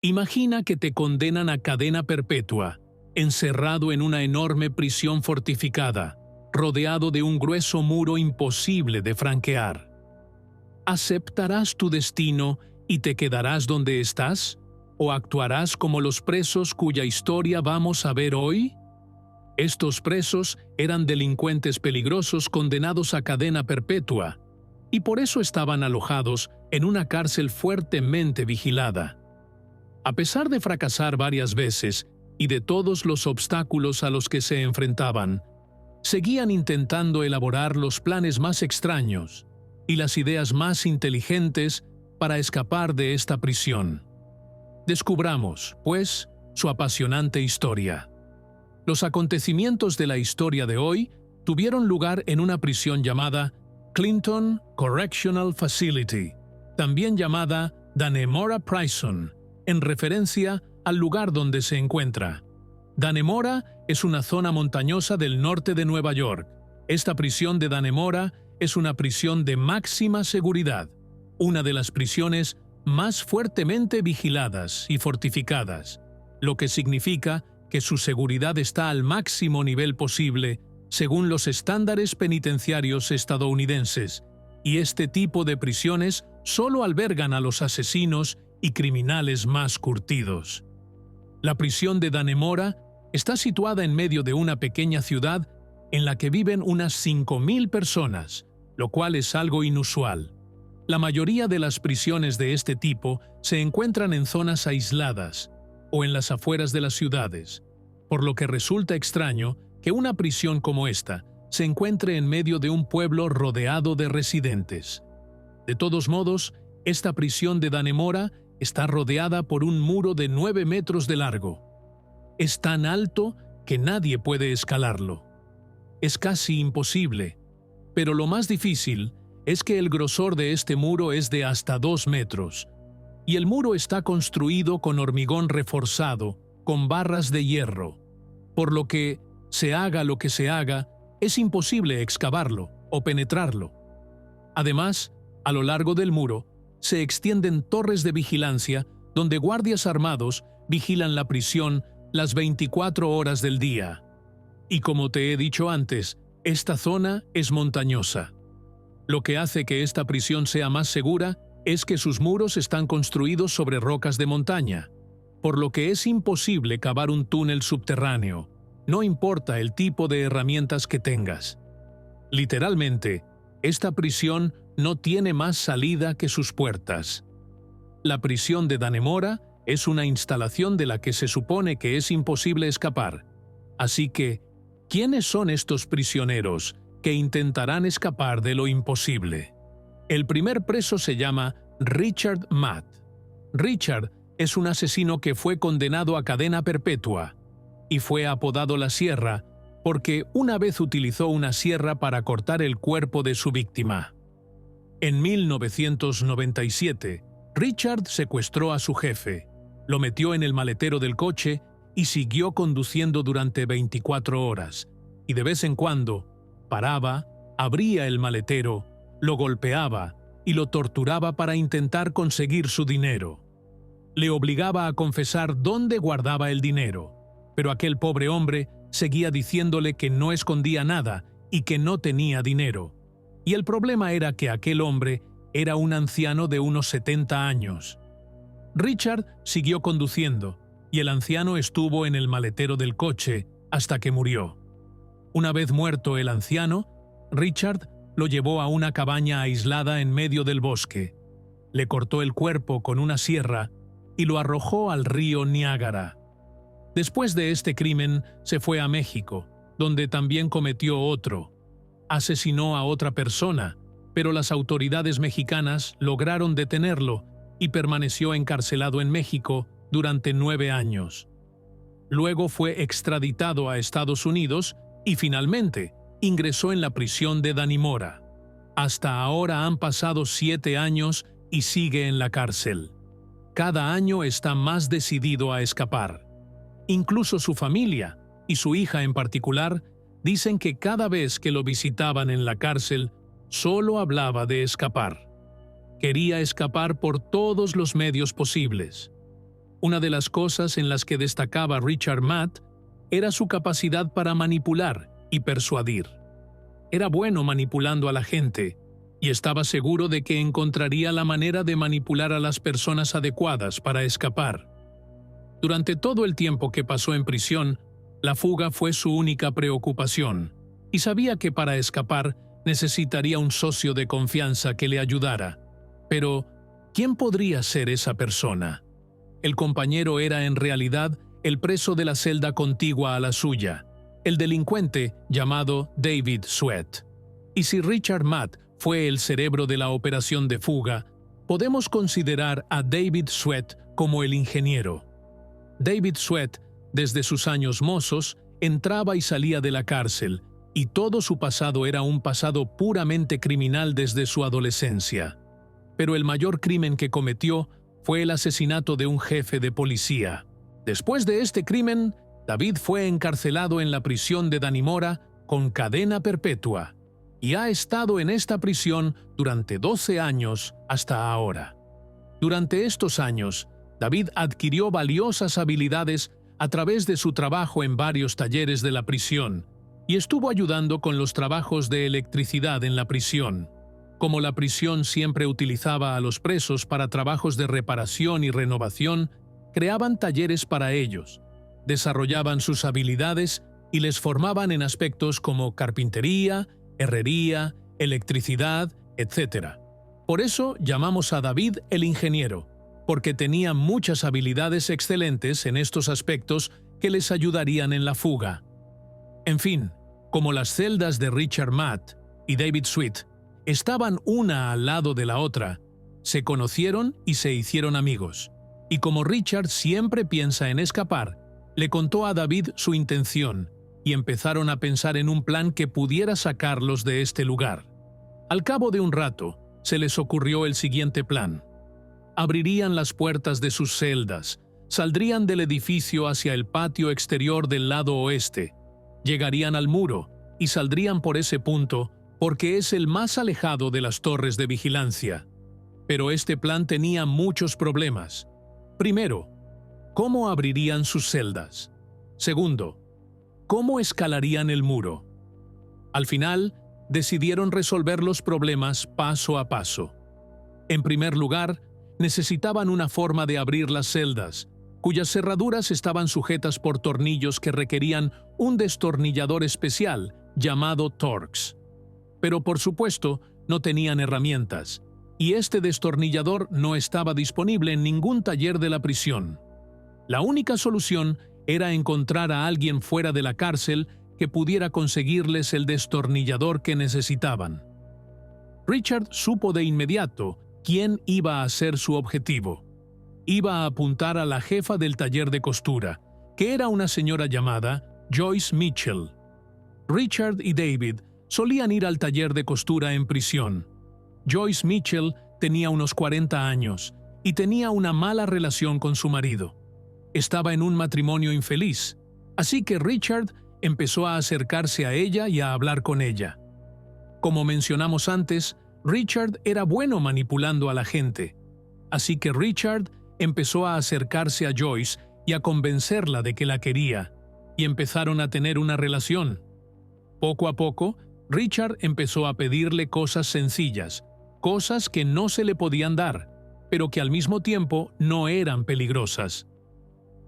Imagina que te condenan a cadena perpetua, encerrado en una enorme prisión fortificada, rodeado de un grueso muro imposible de franquear. ¿Aceptarás tu destino y te quedarás donde estás? ¿O actuarás como los presos cuya historia vamos a ver hoy? Estos presos eran delincuentes peligrosos condenados a cadena perpetua, y por eso estaban alojados en una cárcel fuertemente vigilada. A pesar de fracasar varias veces y de todos los obstáculos a los que se enfrentaban, seguían intentando elaborar los planes más extraños y las ideas más inteligentes para escapar de esta prisión. Descubramos, pues, su apasionante historia. Los acontecimientos de la historia de hoy tuvieron lugar en una prisión llamada Clinton Correctional Facility, también llamada Dannemora Prison, en referencia al lugar donde se encuentra. Dannemora es una zona montañosa del norte de Nueva York. Esta prisión de Dannemora es una prisión de máxima seguridad, una de las prisiones más fuertemente vigiladas y fortificadas, lo que significa que su seguridad está al máximo nivel posible según los estándares penitenciarios estadounidenses, y este tipo de prisiones solo albergan a los asesinos y criminales más curtidos. La prisión de Dannemora está situada en medio de una pequeña ciudad en la que viven unas 5.000 personas, lo cual es algo inusual. La mayoría de las prisiones de este tipo se encuentran en zonas aisladas o en las afueras de las ciudades, por lo que resulta extraño que una prisión como esta se encuentre en medio de un pueblo rodeado de residentes. De todos modos, esta prisión de Dannemora está rodeada por un muro de 9 metros de largo. Es tan alto que nadie puede escalarlo. Es casi imposible, pero lo más difícil es que el grosor de este muro es de hasta 2 metros, y el muro está construido con hormigón reforzado, con barras de hierro, por lo que, se haga lo que se haga, es imposible excavarlo o penetrarlo. Además, a lo largo del muro, se extienden torres de vigilancia donde guardias armados vigilan la prisión las 24 horas del día. Y como te he dicho antes, esta zona es montañosa. Lo que hace que esta prisión sea más segura es que sus muros están construidos sobre rocas de montaña, por lo que es imposible cavar un túnel subterráneo, no importa el tipo de herramientas que tengas. Literalmente, esta prisión no tiene más salida que sus puertas. La prisión de Dannemora es una instalación de la que se supone que es imposible escapar. Así que, ¿quiénes son estos prisioneros que intentarán escapar de lo imposible? El primer preso se llama Richard Matt. Richard es un asesino que fue condenado a cadena perpetua y fue apodado La Sierra porque una vez utilizó una sierra para cortar el cuerpo de su víctima. En 1997, Richard secuestró a su jefe, lo metió en el maletero del coche y siguió conduciendo durante 24 horas, y de vez en cuando paraba, abría el maletero, lo golpeaba y lo torturaba para intentar conseguir su dinero. Le obligaba a confesar dónde guardaba el dinero, pero aquel pobre hombre seguía diciéndole que no escondía nada y que no tenía dinero. Y el problema era que aquel hombre era un anciano de unos 70 años. Richard siguió conduciendo, y el anciano estuvo en el maletero del coche hasta que murió. Una vez muerto el anciano, Richard lo llevó a una cabaña aislada en medio del bosque, le cortó el cuerpo con una sierra y lo arrojó al río Niágara. Después de este crimen se fue a México, donde también cometió otro. Asesinó a otra persona, pero las autoridades mexicanas lograron detenerlo y permaneció encarcelado en México durante 9 años. Luego fue extraditado a Estados Unidos y finalmente ingresó en la prisión de Dannemora. Hasta ahora han pasado 7 años y sigue en la cárcel. Cada año está más decidido a escapar. Incluso su familia, y su hija en particular, dicen que cada vez que lo visitaban en la cárcel, solo hablaba de escapar. Quería escapar por todos los medios posibles. Una de las cosas en las que destacaba Richard Matt era su capacidad para manipular y persuadir. Era bueno manipulando a la gente, y estaba seguro de que encontraría la manera de manipular a las personas adecuadas para escapar. Durante todo el tiempo que pasó en prisión, la fuga fue su única preocupación, y sabía que para escapar necesitaría un socio de confianza que le ayudara. Pero, ¿quién podría ser esa persona? El compañero era en realidad el preso de la celda contigua a la suya, el delincuente llamado David Sweat. Y si Richard Matt fue el cerebro de la operación de fuga, podemos considerar a David Sweat como el ingeniero. David Sweat, desde sus años mozos, entraba y salía de la cárcel, y todo su pasado era un pasado puramente criminal desde su adolescencia. Pero el mayor crimen que cometió fue el asesinato de un jefe de policía. Después de este crimen, David fue encarcelado en la prisión de Dannemora con cadena perpetua, y ha estado en esta prisión durante 12 años hasta ahora. Durante estos años, David adquirió valiosas habilidades a través de su trabajo en varios talleres de la prisión y estuvo ayudando con los trabajos de electricidad en la prisión. Como la prisión siempre utilizaba a los presos para trabajos de reparación y renovación, creaban talleres para ellos, desarrollaban sus habilidades y les formaban en aspectos como carpintería, herrería, electricidad, etc. Por eso llamamos a David el ingeniero, porque tenía muchas habilidades excelentes en estos aspectos que les ayudarían en la fuga. En fin, como las celdas de Richard Matt y David Sweat estaban una al lado de la otra, se conocieron y se hicieron amigos. Y como Richard siempre piensa en escapar, le contó a David su intención y empezaron a pensar en un plan que pudiera sacarlos de este lugar. Al cabo de un rato, se les ocurrió el siguiente plan. Abrirían las puertas de sus celdas, saldrían del edificio hacia el patio exterior del lado oeste, llegarían al muro y saldrían por ese punto porque es el más alejado de las torres de vigilancia. Pero este plan tenía muchos problemas. Primero, ¿cómo abrirían sus celdas? Segundo, ¿cómo escalarían el muro? Al final, decidieron resolver los problemas paso a paso. En primer lugar, necesitaban una forma de abrir las celdas, cuyas cerraduras estaban sujetas por tornillos que requerían un destornillador especial llamado Torx. Pero por supuesto, no tenían herramientas, y este destornillador no estaba disponible en ningún taller de la prisión. La única solución era encontrar a alguien fuera de la cárcel que pudiera conseguirles el destornillador que necesitaban. Richard supo de inmediato quién iba a ser su objetivo. Iba a apuntar a la jefa del taller de costura, que era una señora llamada Joyce Mitchell. Richard y David solían ir al taller de costura en prisión. Joyce Mitchell tenía unos 40 años y tenía una mala relación con su marido. Estaba en un matrimonio infeliz, así que Richard empezó a acercarse a ella y a hablar con ella. Como mencionamos antes, Richard era bueno manipulando a la gente, así que Richard empezó a acercarse a Joyce y a convencerla de que la quería, y empezaron a tener una relación. Poco a poco, Richard empezó a pedirle cosas sencillas, cosas que no se le podían dar, pero que al mismo tiempo no eran peligrosas.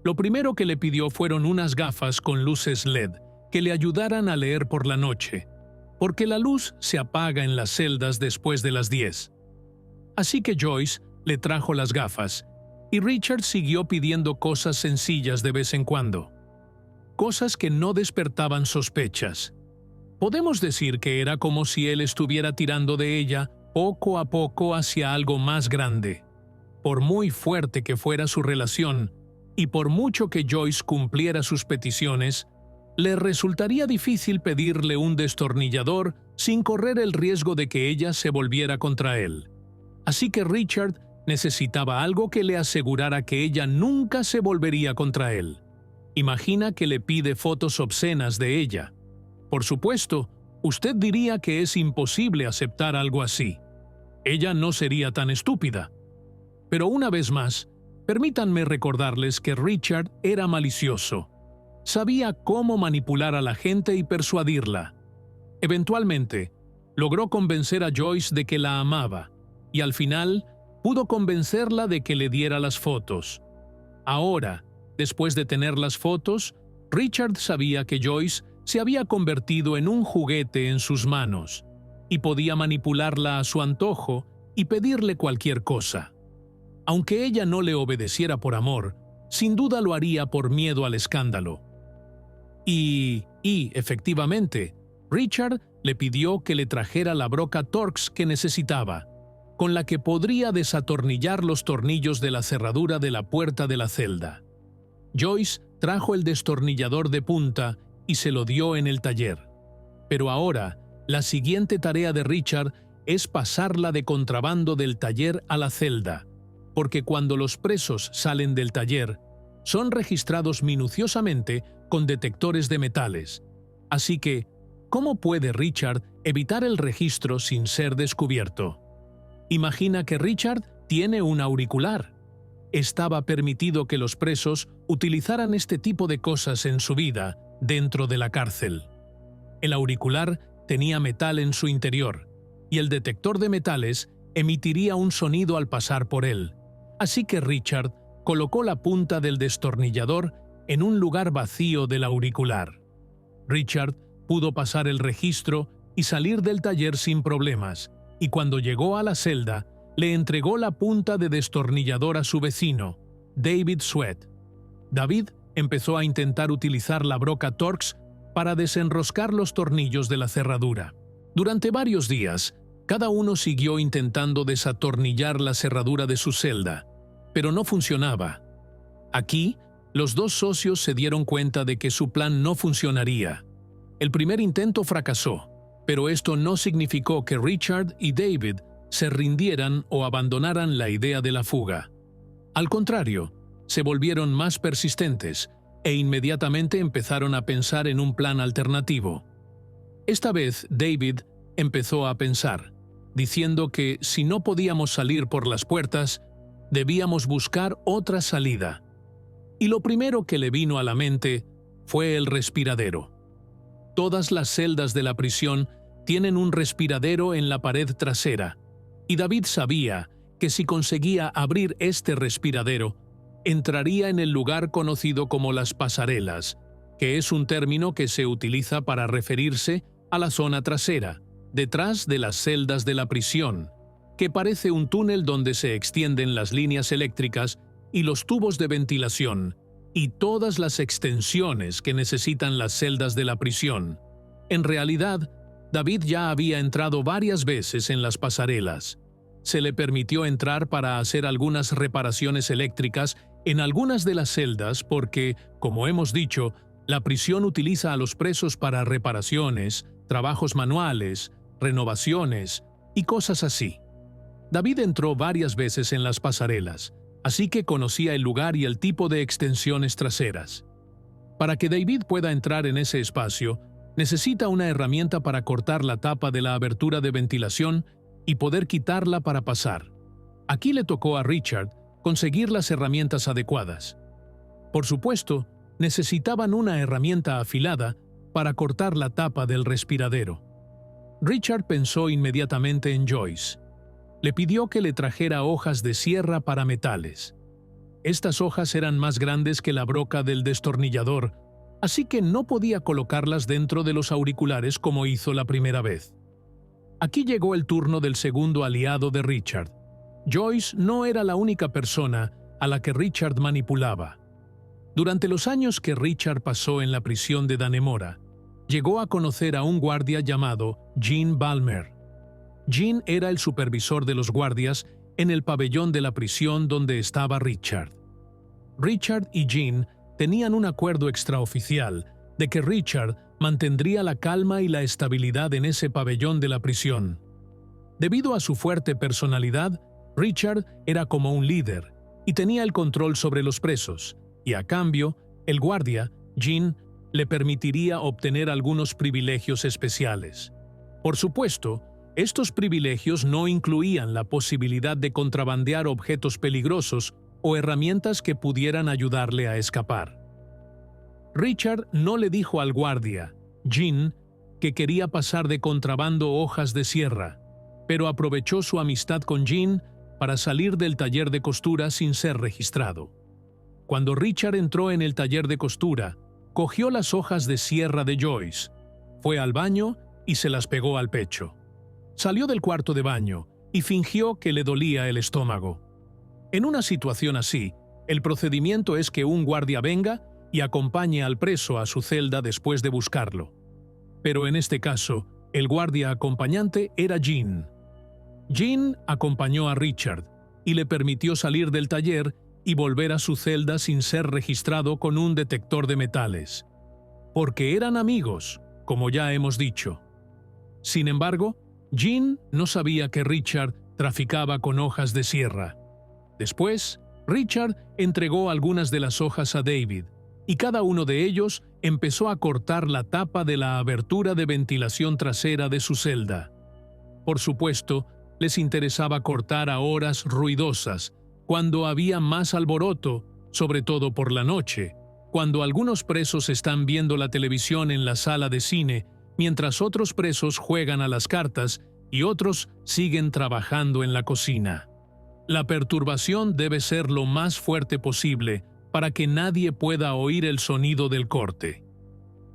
Lo primero que le pidió fueron unas gafas con luces LED que le ayudaran a leer por la noche, porque la luz se apaga en las celdas después de las 10. Así que Joyce le trajo las gafas, y Richard siguió pidiendo cosas sencillas de vez en cuando. Cosas que no despertaban sospechas. Podemos decir que era como si él estuviera tirando de ella poco a poco hacia algo más grande. Por muy fuerte que fuera su relación, y por mucho que Joyce cumpliera sus peticiones, le resultaría difícil pedirle un destornillador sin correr el riesgo de que ella se volviera contra él. Así que Richard necesitaba algo que le asegurara que ella nunca se volvería contra él. Imagina que le pide fotos obscenas de ella. Por supuesto, usted diría que es imposible aceptar algo así. Ella no sería tan estúpida. Pero una vez más, Permítanme recordarles que Richard era malicioso. Sabía cómo manipular a la gente y persuadirla. Eventualmente, logró convencer a Joyce de que la amaba, y al final pudo convencerla de que le diera las fotos. Ahora, después de tener las fotos, Richard sabía que Joyce se había convertido en un juguete en sus manos, y podía manipularla a su antojo y pedirle cualquier cosa. Aunque ella no le obedeciera por amor, sin duda lo haría por miedo al escándalo. Y efectivamente, Richard le pidió que le trajera la broca Torx que necesitaba, con la que podría desatornillar los tornillos de la cerradura de la puerta de la celda. Joyce trajo el destornillador de punta y se lo dio en el taller. Pero ahora, la siguiente tarea de Richard es pasarla de contrabando del taller a la celda, porque cuando los presos salen del taller, son registrados minuciosamente con detectores de metales. Así que, ¿cómo puede Richard evitar el registro sin ser descubierto? Imagina que Richard tiene un auricular. Estaba permitido que los presos utilizaran este tipo de cosas en su vida dentro de la cárcel. El auricular tenía metal en su interior, y el detector de metales emitiría un sonido al pasar por él. Así que Richard colocó la punta del destornillador en un lugar vacío del auricular. Richard pudo pasar el registro y salir del taller sin problemas, y cuando llegó a la celda, le entregó la punta de destornillador a su vecino, David Sweat. David empezó a intentar utilizar la broca Torx para desenroscar los tornillos de la cerradura. Durante varios días, cada uno siguió intentando desatornillar la cerradura de su celda, pero no funcionaba. Aquí, los dos socios se dieron cuenta de que su plan no funcionaría. El primer intento fracasó, pero esto no significó que Richard y David se rindieran o abandonaran la idea de la fuga. Al contrario, se volvieron más persistentes e inmediatamente empezaron a pensar en un plan alternativo. Esta vez David empezó a pensar, diciendo que si no podíamos salir por las puertas, debíamos buscar otra salida. Y lo primero que le vino a la mente fue el respiradero. Todas las celdas de la prisión tienen un respiradero en la pared trasera, y David sabía que si conseguía abrir este respiradero, entraría en el lugar conocido como las pasarelas, que es un término que se utiliza para referirse a la zona trasera, detrás de las celdas de la prisión, que parece un túnel donde se extienden las líneas eléctricas y los tubos de ventilación, y todas las extensiones que necesitan las celdas de la prisión. En realidad, David ya había entrado varias veces en las pasarelas. Se le permitió entrar para hacer algunas reparaciones eléctricas en algunas de las celdas porque, como hemos dicho, la prisión utiliza a los presos para reparaciones, trabajos manuales, renovaciones y cosas así. David entró varias veces en las pasarelas, así que conocía el lugar y el tipo de extensiones traseras. Para que David pueda entrar en ese espacio, necesita una herramienta para cortar la tapa de la abertura de ventilación y poder quitarla para pasar. Aquí le tocó a Richard conseguir las herramientas adecuadas. Por supuesto, necesitaban una herramienta afilada para cortar la tapa del respiradero. Richard pensó inmediatamente en Joyce. Le pidió que le trajera hojas de sierra para metales. Estas hojas eran más grandes que la broca del destornillador, así que no podía colocarlas dentro de los auriculares como hizo la primera vez. Aquí llegó el turno del segundo aliado de Richard. Joyce no era la única persona a la que Richard manipulaba. Durante los años que Richard pasó en la prisión de Dannemora, llegó a conocer a un guardia llamado Gene Balmer. Gene era el supervisor de los guardias en el pabellón de la prisión donde estaba Richard. Richard y Gene tenían un acuerdo extraoficial de que Richard mantendría la calma y la estabilidad en ese pabellón de la prisión. Debido a su fuerte personalidad, Richard era como un líder y tenía el control sobre los presos, y a cambio, el guardia, Gene, le permitiría obtener algunos privilegios especiales. Por supuesto, estos privilegios no incluían la posibilidad de contrabandear objetos peligrosos o herramientas que pudieran ayudarle a escapar. Richard no le dijo al guardia, Jean, que quería pasar de contrabando hojas de sierra, pero aprovechó su amistad con Jean para salir del taller de costura sin ser registrado. Cuando Richard entró en el taller de costura, cogió las hojas de sierra de Joyce, fue al baño y se las pegó al pecho. Salió del cuarto de baño y fingió que le dolía el estómago. En una situación así, el procedimiento es que un guardia venga y acompañe al preso a su celda después de buscarlo. Pero en este caso, el guardia acompañante era Jean. Jean acompañó a Richard y le permitió salir del taller y volver a su celda sin ser registrado con un detector de metales. Porque eran amigos, como ya hemos dicho. Sin embargo, Jean no sabía que Richard traficaba con hojas de sierra. Después, Richard entregó algunas de las hojas a David, y cada uno de ellos empezó a cortar la tapa de la abertura de ventilación trasera de su celda. Por supuesto, les interesaba cortar a horas ruidosas, cuando había más alboroto, sobre todo por la noche, cuando algunos presos están viendo la televisión en la sala de cine, mientras otros presos juegan a las cartas y otros siguen trabajando en la cocina. La perturbación debe ser lo más fuerte posible para que nadie pueda oír el sonido del corte.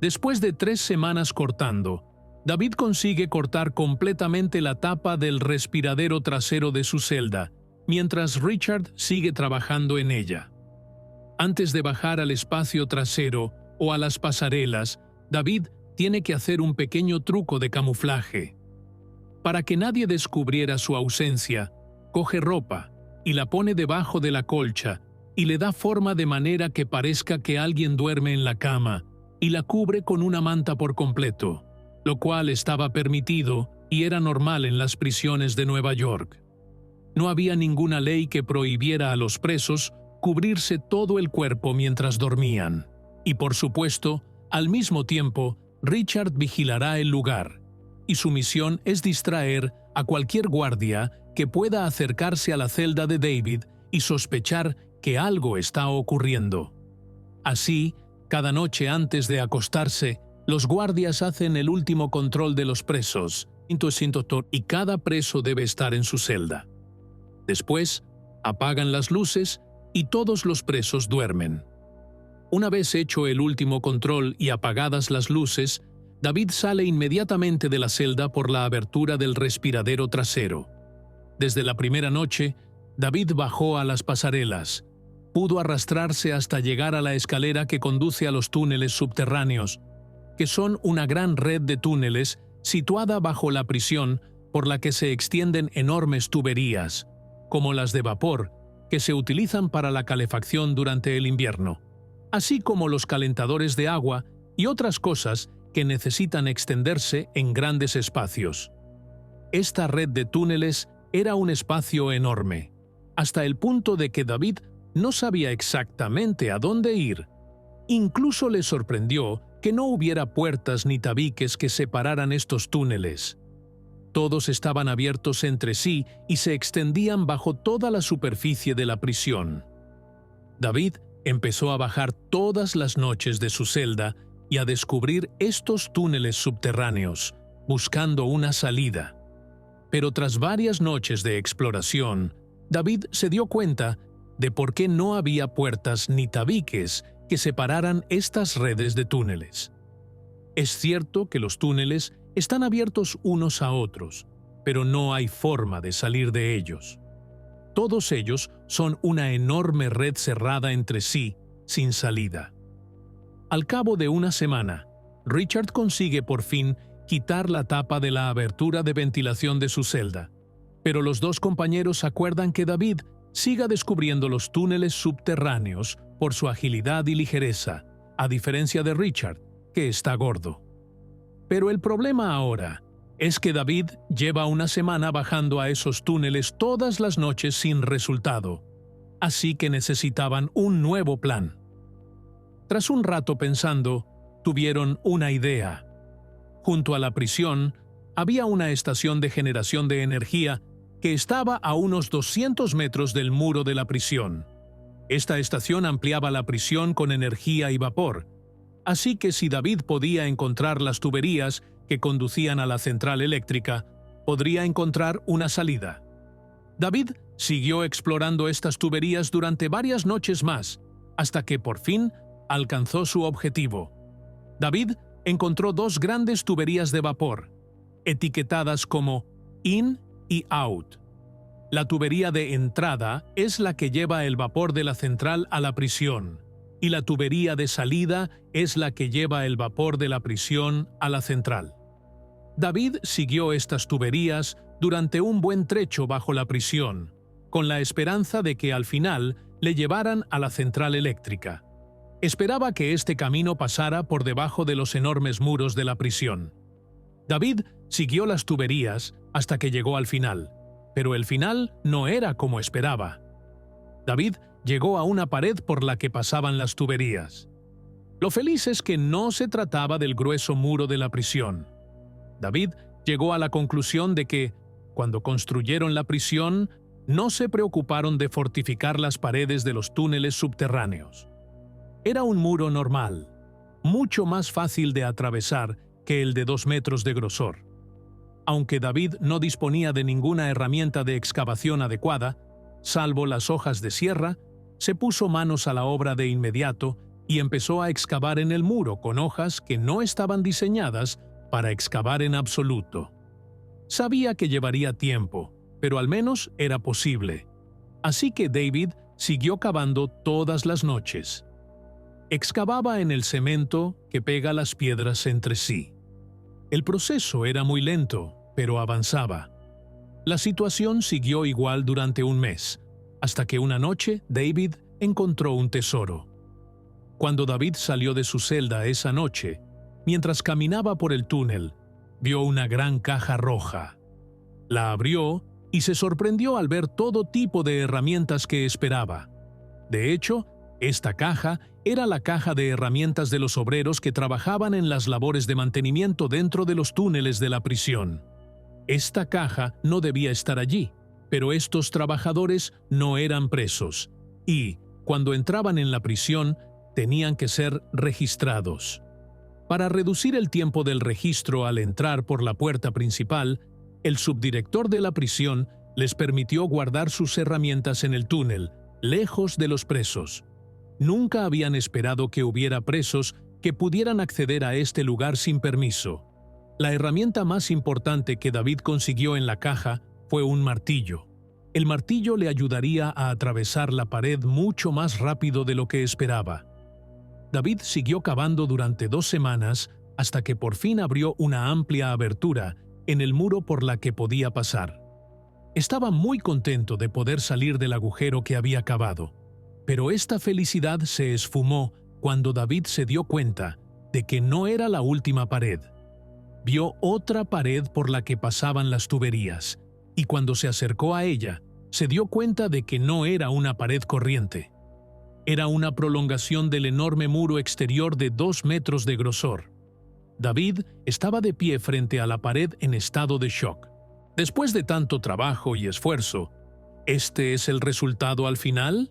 Después de 3 semanas cortando, David consigue cortar completamente la tapa del respiradero trasero de su celda, mientras Richard sigue trabajando en ella. Antes de bajar al espacio trasero o a las pasarelas, David tiene que hacer un pequeño truco de camuflaje. Para que nadie descubriera su ausencia, coge ropa y la pone debajo de la colcha y le da forma de manera que parezca que alguien duerme en la cama y la cubre con una manta por completo, lo cual estaba permitido y era normal en las prisiones de Nueva York. No había ninguna ley que prohibiera a los presos cubrirse todo el cuerpo mientras dormían. Y por supuesto, al mismo tiempo, Richard vigilará el lugar, y su misión es distraer a cualquier guardia que pueda acercarse a la celda de David y sospechar que algo está ocurriendo. Así, cada noche antes de acostarse, los guardias hacen el último control de los presos, y cada preso debe estar en su celda. Después, apagan las luces y todos los presos duermen. Una vez hecho el último control y apagadas las luces, David sale inmediatamente de la celda por la abertura del respiradero trasero. Desde la primera noche, David bajó a las pasarelas. Pudo arrastrarse hasta llegar a la escalera que conduce a los túneles subterráneos, que son una gran red de túneles situada bajo la prisión por la que se extienden enormes tuberías, como las de vapor, que se utilizan para la calefacción durante el invierno, así como los calentadores de agua y otras cosas que necesitan extenderse en grandes espacios. Esta red de túneles era un espacio enorme, hasta el punto de que David no sabía exactamente a dónde ir. Incluso le sorprendió que no hubiera puertas ni tabiques que separaran estos túneles. Todos estaban abiertos entre sí y se extendían bajo toda la superficie de la prisión. David empezó a bajar todas las noches de su celda y a descubrir estos túneles subterráneos, buscando una salida. Pero tras varias noches de exploración, David se dio cuenta de por qué no había puertas ni tabiques que separaran estas redes de túneles. Es cierto que los túneles están abiertos unos a otros, pero no hay forma de salir de ellos. Todos ellos son una enorme red cerrada entre sí, sin salida. Al cabo de una semana, Richard consigue por fin quitar la tapa de la abertura de ventilación de su celda, pero los dos compañeros acuerdan que David siga descubriendo los túneles subterráneos por su agilidad y ligereza, a diferencia de Richard, que está gordo. Pero el problema ahora es que David lleva una semana bajando a esos túneles todas las noches sin resultado, así que necesitaban un nuevo plan. Tras un rato pensando, tuvieron una idea. Junto a la prisión había una estación de generación de energía que estaba a unos 200 metros del muro de la prisión. Esta estación ampliaba la prisión con energía y vapor, así que si David podía encontrar las tuberías que conducían a la central eléctrica, podría encontrar una salida. David siguió explorando estas tuberías durante varias noches más, hasta que por fin alcanzó su objetivo. David encontró dos grandes tuberías de vapor, etiquetadas como In y Out. La tubería de entrada es la que lleva el vapor de la central a la prisión, y la tubería de salida es la que lleva el vapor de la prisión a la central. David siguió estas tuberías durante un buen trecho bajo la prisión, con la esperanza de que al final le llevaran a la central eléctrica. Esperaba que este camino pasara por debajo de los enormes muros de la prisión. David siguió las tuberías hasta que llegó al final, pero el final no era como esperaba. David llegó a una pared por la que pasaban las tuberías. Lo feliz es que no se trataba del grueso muro de la prisión. David llegó a la conclusión de que, cuando construyeron la prisión, no se preocuparon de fortificar las paredes de los túneles subterráneos. Era un muro normal, mucho más fácil de atravesar que el de 2 metros de grosor. Aunque David no disponía de ninguna herramienta de excavación adecuada, salvo las hojas de sierra, se puso manos a la obra de inmediato y empezó a excavar en el muro con hojas que no estaban diseñadas para excavar en absoluto. Sabía que llevaría tiempo, pero al menos era posible. Así que David siguió cavando todas las noches. Excavaba en el cemento que pega las piedras entre sí. El proceso era muy lento, pero avanzaba. La situación siguió igual durante un mes, hasta que una noche David encontró un tesoro. Cuando David salió de su celda esa noche, mientras caminaba por el túnel, vio una gran caja roja. La abrió y se sorprendió al ver todo tipo de herramientas que esperaba. De hecho, esta caja era la caja de herramientas de los obreros que trabajaban en las labores de mantenimiento dentro de los túneles de la prisión. Esta caja no debía estar allí, pero estos trabajadores no eran presos, y, cuando entraban en la prisión, tenían que ser registrados. Para reducir el tiempo del registro al entrar por la puerta principal, el subdirector de la prisión les permitió guardar sus herramientas en el túnel, lejos de los presos. Nunca habían esperado que hubiera presos que pudieran acceder a este lugar sin permiso. La herramienta más importante que David consiguió en la caja fue un martillo. El martillo le ayudaría a atravesar la pared mucho más rápido de lo que esperaba. David siguió cavando durante 2 semanas hasta que por fin abrió una amplia abertura en el muro por la que podía pasar. Estaba muy contento de poder salir del agujero que había cavado, pero esta felicidad se esfumó cuando David se dio cuenta de que no era la última pared. Vio otra pared por la que pasaban las tuberías, y cuando se acercó a ella, se dio cuenta de que no era una pared corriente. Era una prolongación del enorme muro exterior de 2 metros de grosor. David estaba de pie frente a la pared en estado de shock. Después de tanto trabajo y esfuerzo, ¿este es el resultado al final?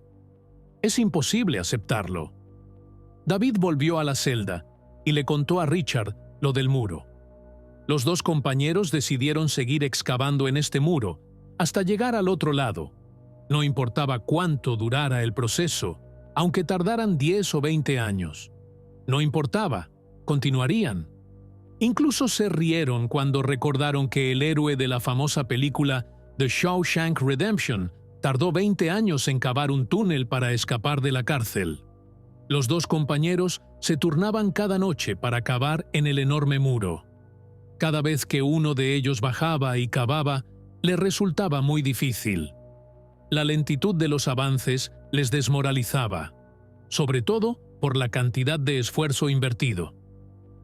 Es imposible aceptarlo. David volvió a la celda y le contó a Richard lo del muro. Los 2 compañeros decidieron seguir excavando en este muro hasta llegar al otro lado. No importaba cuánto durara el proceso, aunque tardaran 10 o 20 años. No importaba, continuarían. Incluso se rieron cuando recordaron que el héroe de la famosa película The Shawshank Redemption tardó 20 años en cavar un túnel para escapar de la cárcel. Los 2 compañeros se turnaban cada noche para cavar en el enorme muro. Cada vez que uno de ellos bajaba y cavaba, le resultaba muy difícil. La lentitud de los avances les desmoralizaba, sobre todo por la cantidad de esfuerzo invertido.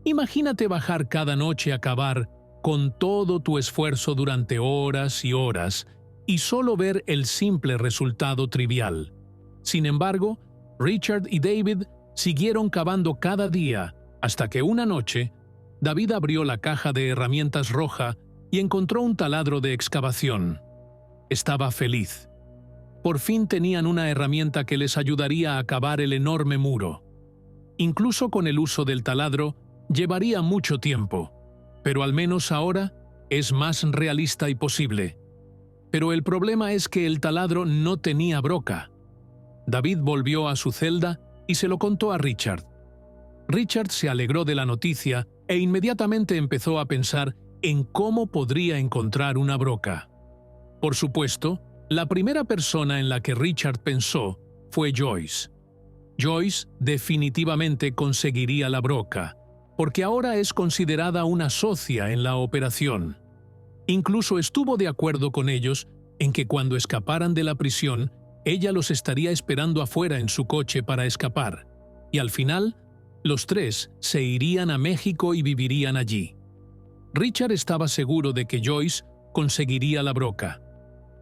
Imagínate bajar cada noche a cavar con todo tu esfuerzo durante horas y horas y solo ver el simple resultado trivial. Sin embargo, Richard y David siguieron cavando cada día hasta que una noche, David abrió la caja de herramientas roja y encontró un taladro de excavación. Estaba feliz. Por fin tenían una herramienta que les ayudaría a cavar el enorme muro. Incluso con el uso del taladro, llevaría mucho tiempo, pero al menos ahora es más realista y posible. Pero el problema es que el taladro no tenía broca. David volvió a su celda y se lo contó a Richard. Richard se alegró de la noticia e inmediatamente empezó a pensar en cómo podría encontrar una broca. Por supuesto, la primera persona en la que Richard pensó fue Joyce. Joyce definitivamente conseguiría la broca, porque ahora es considerada una socia en la operación. Incluso estuvo de acuerdo con ellos en que cuando escaparan de la prisión, ella los estaría esperando afuera en su coche para escapar, y al final, los tres se irían a México y vivirían allí. Richard estaba seguro de que Joyce conseguiría la broca,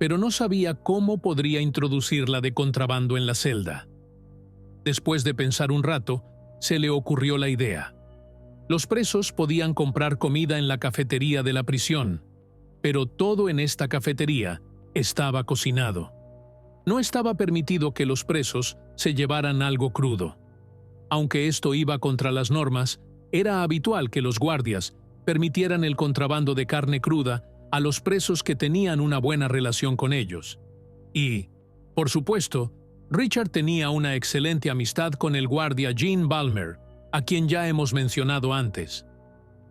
pero no sabía cómo podría introducirla de contrabando en la celda. Después de pensar un rato, se le ocurrió la idea. Los presos podían comprar comida en la cafetería de la prisión, pero todo en esta cafetería estaba cocinado. No estaba permitido que los presos se llevaran algo crudo. Aunque esto iba contra las normas, era habitual que los guardias permitieran el contrabando de carne cruda a los presos que tenían una buena relación con ellos. Y, por supuesto, Richard tenía una excelente amistad con el guardia Gene Balmer, a quien ya hemos mencionado antes.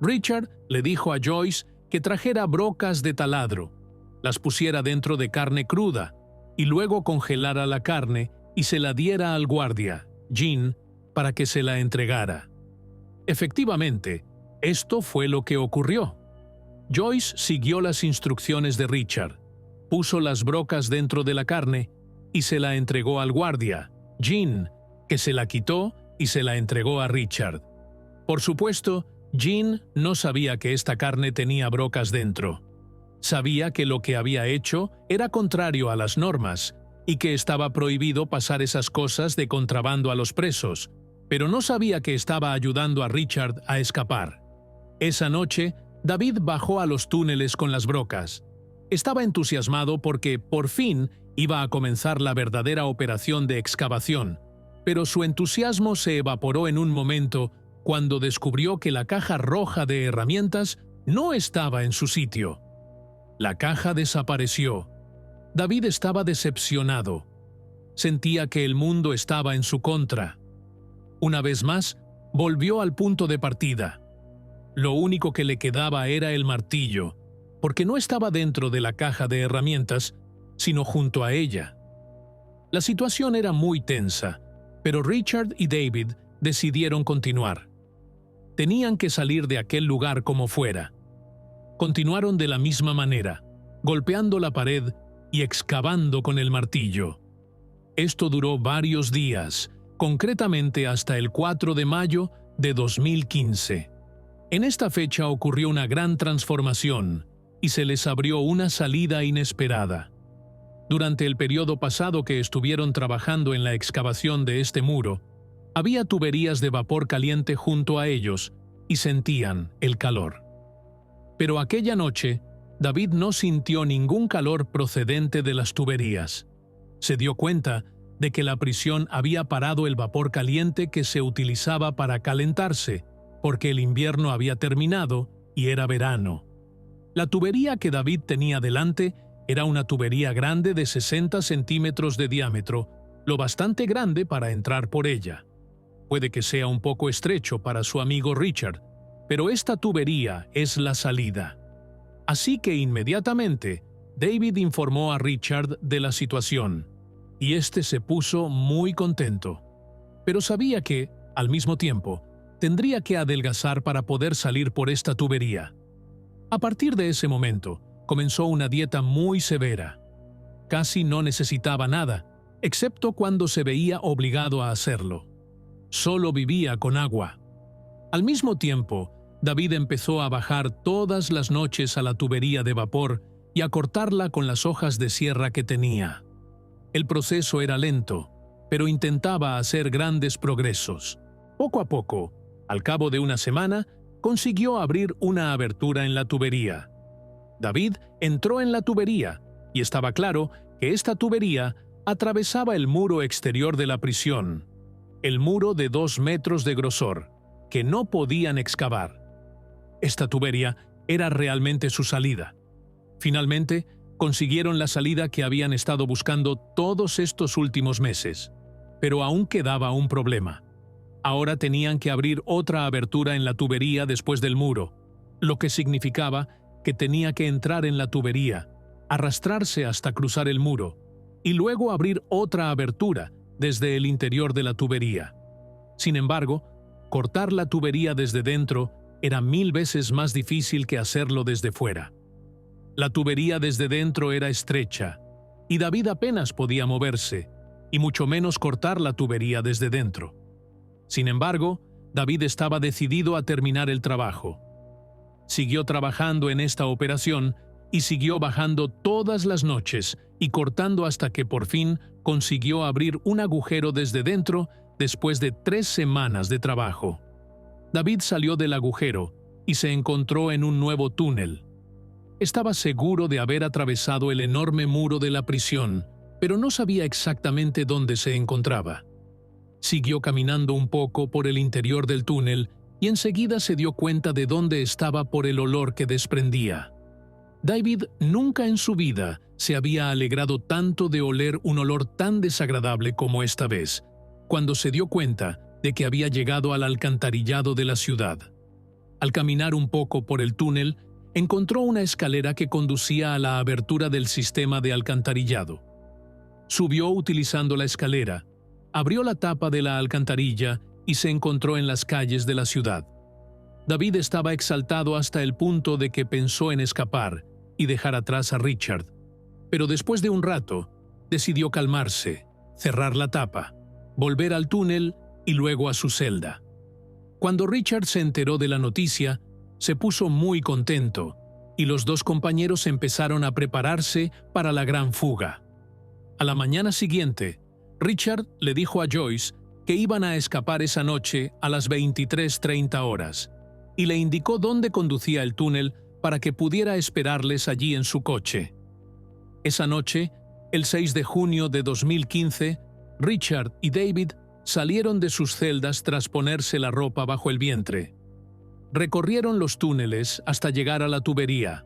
Richard le dijo a Joyce que trajera brocas de taladro, las pusiera dentro de carne cruda y luego congelara la carne y se la diera al guardia, Gene, para que se la entregara. Efectivamente, esto fue lo que ocurrió. Joyce siguió las instrucciones de Richard, puso las brocas dentro de la carne y se la entregó al guardia, Gene, que se la quitó y se la entregó a Richard. Por supuesto, Gene no sabía que esta carne tenía brocas dentro. Sabía que lo que había hecho era contrario a las normas y que estaba prohibido pasar esas cosas de contrabando a los presos, pero no sabía que estaba ayudando a Richard a escapar. Esa noche, David bajó a los túneles con las brocas. Estaba entusiasmado porque, por fin, iba a comenzar la verdadera operación de excavación, pero su entusiasmo se evaporó en un momento cuando descubrió que la caja roja de herramientas no estaba en su sitio. La caja desapareció. David estaba decepcionado. Sentía que el mundo estaba en su contra. Una vez más, volvió al punto de partida. Lo único que le quedaba era el martillo, porque no estaba dentro de la caja de herramientas, sino junto a ella. La situación era muy tensa, pero Richard y David decidieron continuar. Tenían que salir de aquel lugar como fuera. Continuaron de la misma manera, golpeando la pared y excavando con el martillo. Esto duró varios días, concretamente hasta el 4 de mayo de 2015. En esta fecha ocurrió una gran transformación y se les abrió una salida inesperada. Durante el periodo pasado que estuvieron trabajando en la excavación de este muro, había tuberías de vapor caliente junto a ellos y sentían el calor. Pero aquella noche, David no sintió ningún calor procedente de las tuberías. Se dio cuenta de que la prisión había parado el vapor caliente que se utilizaba para calentarse, porque el invierno había terminado y era verano. La tubería que David tenía delante era una tubería grande de 60 centímetros de diámetro, lo bastante grande para entrar por ella. Puede que sea un poco estrecho para su amigo Richard, pero esta tubería es la salida. Así que inmediatamente, David informó a Richard de la situación, y este se puso muy contento. Pero sabía que, al mismo tiempo, tendría que adelgazar para poder salir por esta tubería. A partir de ese momento, comenzó una dieta muy severa. Casi no necesitaba nada, excepto cuando se veía obligado a hacerlo. Solo vivía con agua. Al mismo tiempo, David empezó a bajar todas las noches a la tubería de vapor y a cortarla con las hojas de sierra que tenía. El proceso era lento, pero intentaba hacer grandes progresos. Poco a poco, al cabo de una semana, consiguió abrir una abertura en la tubería. David entró en la tubería y estaba claro que esta tubería atravesaba el muro exterior de la prisión, el muro de 2 metros de grosor, que no podían excavar. Esta tubería era realmente su salida. Finalmente, consiguieron la salida que habían estado buscando todos estos últimos meses. Pero aún quedaba un problema. Ahora tenían que abrir otra abertura en la tubería después del muro, lo que significaba que tenía que entrar en la tubería, arrastrarse hasta cruzar el muro, y luego abrir otra abertura desde el interior de la tubería. Sin embargo, cortar la tubería desde dentro era 1000 veces más difícil que hacerlo desde fuera. La tubería desde dentro era estrecha, y David apenas podía moverse, y mucho menos cortar la tubería desde dentro. Sin embargo, David estaba decidido a terminar el trabajo. Siguió trabajando en esta operación y siguió bajando todas las noches y cortando hasta que por fin consiguió abrir un agujero desde dentro después de 3 semanas de trabajo. David salió del agujero y se encontró en un nuevo túnel. Estaba seguro de haber atravesado el enorme muro de la prisión, pero no sabía exactamente dónde se encontraba. Siguió caminando un poco por el interior del túnel y enseguida se dio cuenta de dónde estaba por el olor que desprendía. David nunca en su vida se había alegrado tanto de oler un olor tan desagradable como esta vez, cuando se dio cuenta de que había llegado al alcantarillado de la ciudad. Al caminar un poco por el túnel, encontró una escalera que conducía a la abertura del sistema de alcantarillado. Subió utilizando la escalera, abrió la tapa de la alcantarilla y se encontró en las calles de la ciudad. David estaba exaltado hasta el punto de que pensó en escapar y dejar atrás a Richard, pero después de un rato, decidió calmarse, cerrar la tapa, volver al túnel y luego a su celda. Cuando Richard se enteró de la noticia, se puso muy contento y los 2 compañeros empezaron a prepararse para la gran fuga. A la mañana siguiente, Richard le dijo a Joyce que iban a escapar esa noche a las 23:30 horas y le indicó dónde conducía el túnel para que pudiera esperarles allí en su coche. Esa noche, el 6 de junio de 2015, Richard y David salieron de sus celdas tras ponerse la ropa bajo el vientre. Recorrieron los túneles hasta llegar a la tubería.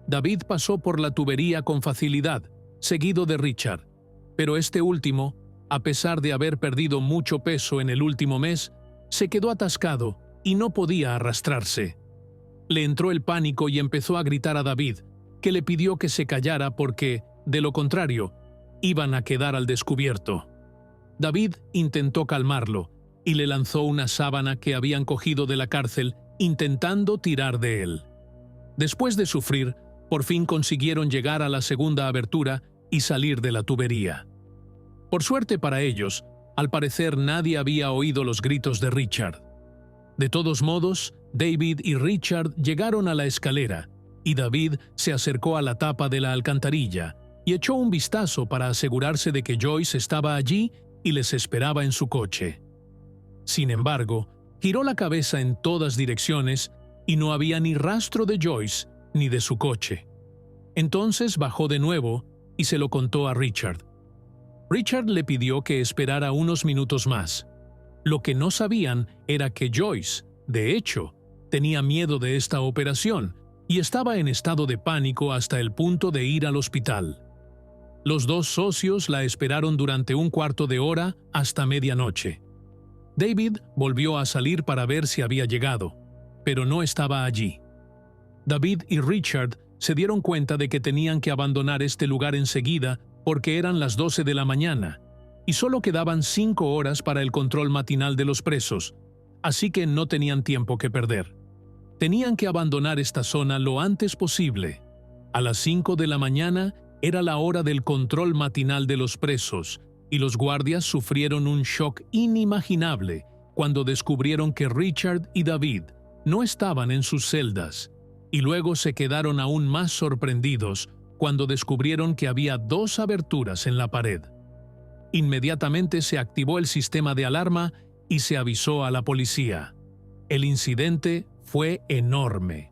David pasó por la tubería con facilidad, seguido de Richard, pero este último, a pesar de haber perdido mucho peso en el último mes, se quedó atascado y no podía arrastrarse. Le entró el pánico y empezó a gritar a David, que le pidió que se callara porque, de lo contrario, iban a quedar al descubierto. David intentó calmarlo y le lanzó una sábana que habían cogido de la cárcel, intentando tirar de él. Después de sufrir, por fin consiguieron llegar a la segunda abertura y salir de la tubería. Por suerte para ellos, al parecer nadie había oído los gritos de Richard. De todos modos, David y Richard llegaron a la escalera, y David se acercó a la tapa de la alcantarilla y echó un vistazo para asegurarse de que Joyce estaba allí y les esperaba en su coche. Sin embargo, giró la cabeza en todas direcciones y no había ni rastro de Joyce ni de su coche. Entonces bajó de nuevo y se lo contó a Richard. Richard le pidió que esperara unos minutos más. Lo que no sabían era que Joyce, de hecho, tenía miedo de esta operación y estaba en estado de pánico hasta el punto de ir al hospital. Los 2 socios la esperaron durante un cuarto de hora hasta medianoche. David volvió a salir para ver si había llegado, pero no estaba allí. David y Richard se dieron cuenta de que tenían que abandonar este lugar enseguida porque eran las 12 de la mañana y solo quedaban 5 horas para el control matinal de los presos, así que no tenían tiempo que perder. Tenían que abandonar esta zona lo antes posible. A las 5 de la mañana era la hora del control matinal de los presos y los guardias sufrieron un shock inimaginable cuando descubrieron que Richard y David no estaban en sus celdas, y luego se quedaron aún más sorprendidos cuando descubrieron que había 2 aberturas en la pared. Inmediatamente se activó el sistema de alarma y se avisó a la policía. El incidente fue enorme.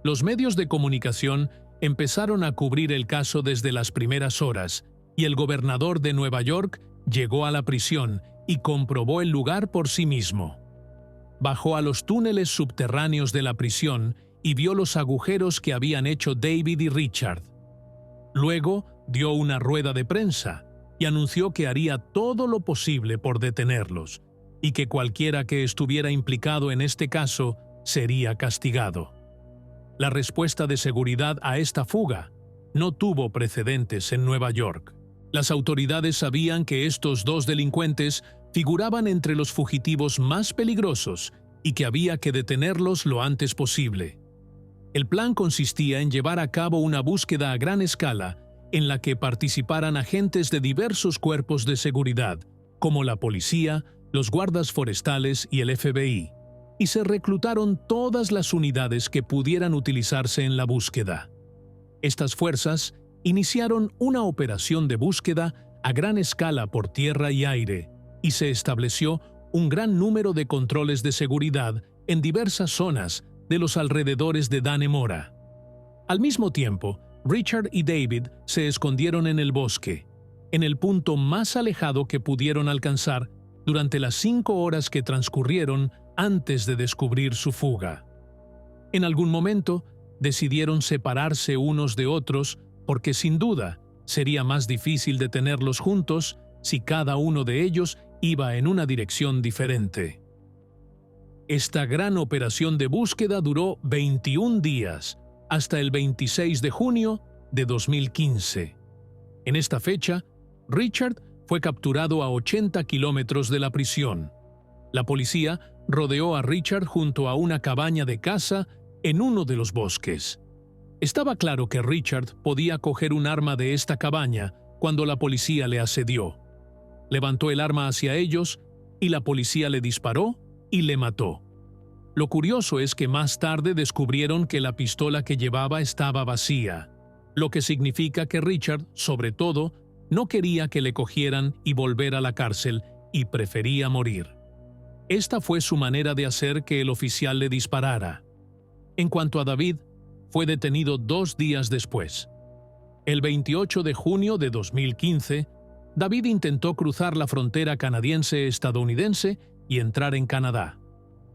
Los medios de comunicación empezaron a cubrir el caso desde las primeras horas y el gobernador de Nueva York llegó a la prisión y comprobó el lugar por sí mismo. Bajó a los túneles subterráneos de la prisión y vio los agujeros que habían hecho David y Richard. Luego dio una rueda de prensa y anunció que haría todo lo posible por detenerlos y que cualquiera que estuviera implicado en este caso sería castigado. La respuesta de seguridad a esta fuga no tuvo precedentes en Nueva York. Las autoridades sabían que estos dos delincuentes figuraban entre los fugitivos más peligrosos y que había que detenerlos lo antes posible. El plan consistía en llevar a cabo una búsqueda a gran escala en la que participaran agentes de diversos cuerpos de seguridad, como la policía, los guardas forestales y el FBI, y se reclutaron todas las unidades que pudieran utilizarse en la búsqueda. Estas fuerzas iniciaron una operación de búsqueda a gran escala por tierra y aire, y se estableció un gran número de controles de seguridad en diversas zonas de los alrededores de Dannemora. Al mismo tiempo, Richard y David se escondieron en el bosque, en el punto más alejado que pudieron alcanzar durante las 5 horas que transcurrieron antes de descubrir su fuga. En algún momento, decidieron separarse unos de otros porque sin duda sería más difícil detenerlos juntos si cada uno de ellos iba en una dirección diferente. Esta gran operación de búsqueda duró 21 días, hasta el 26 de junio de 2015. En esta fecha, Richard fue capturado a 80 kilómetros de la prisión. La policía rodeó a Richard junto a una cabaña de caza en uno de los bosques. Estaba claro que Richard podía coger un arma de esta cabaña cuando la policía le asedió. Levantó el arma hacia ellos y la policía le disparó y le mató. Lo curioso es que más tarde descubrieron que la pistola que llevaba estaba vacía, lo que significa que Richard, sobre todo, no quería que le cogieran y volver a la cárcel y prefería morir. Esta fue su manera de hacer que el oficial le disparara. En cuanto a David, fue detenido 2 días después. El 28 de junio de 2015, David intentó cruzar la frontera canadiense-estadounidense y entrar en Canadá.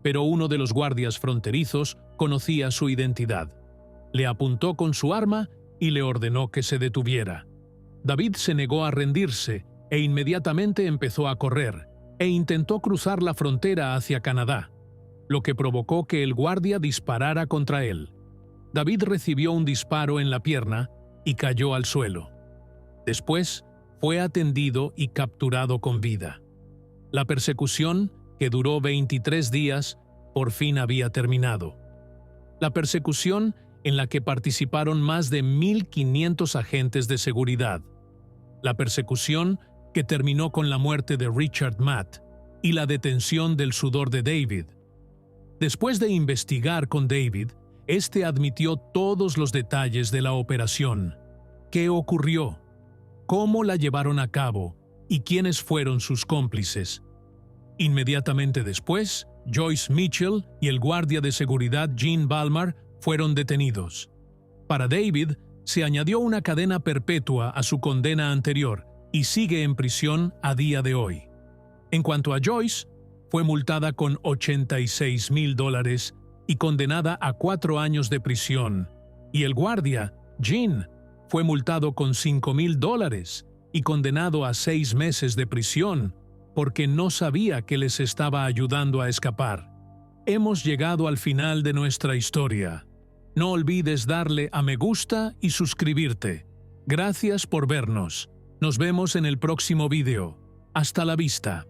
Pero uno de los guardias fronterizos conocía su identidad. Le apuntó con su arma y le ordenó que se detuviera. David se negó a rendirse e inmediatamente empezó a correr e intentó cruzar la frontera hacia Canadá, lo que provocó que el guardia disparara contra él. David recibió un disparo en la pierna y cayó al suelo. Después, fue atendido y capturado con vida. La persecución, que duró 23 días, por fin había terminado. La persecución en la que participaron más de 1.500 agentes de seguridad. La persecución que terminó con la muerte de Richard Matt y la detención del sudor de David. Después de investigar con David, este admitió todos los detalles de la operación. ¿Qué ocurrió? ¿Cómo la llevaron a cabo? ¿Y quiénes fueron sus cómplices? Inmediatamente después, Joyce Mitchell y el guardia de seguridad Gene Balmar fueron detenidos. Para David, se añadió una cadena perpetua a su condena anterior y sigue en prisión a día de hoy. En cuanto a Joyce, fue multada con $86,000 y condenada a 4 años de prisión, y el guardia, Gene, fue multado con $5,000 y condenado a 6 meses de prisión porque no sabía que les estaba ayudando a escapar. Hemos llegado al final de nuestra historia. No olvides darle a me gusta y suscribirte. Gracias por vernos. Nos vemos en el próximo video. Hasta la vista.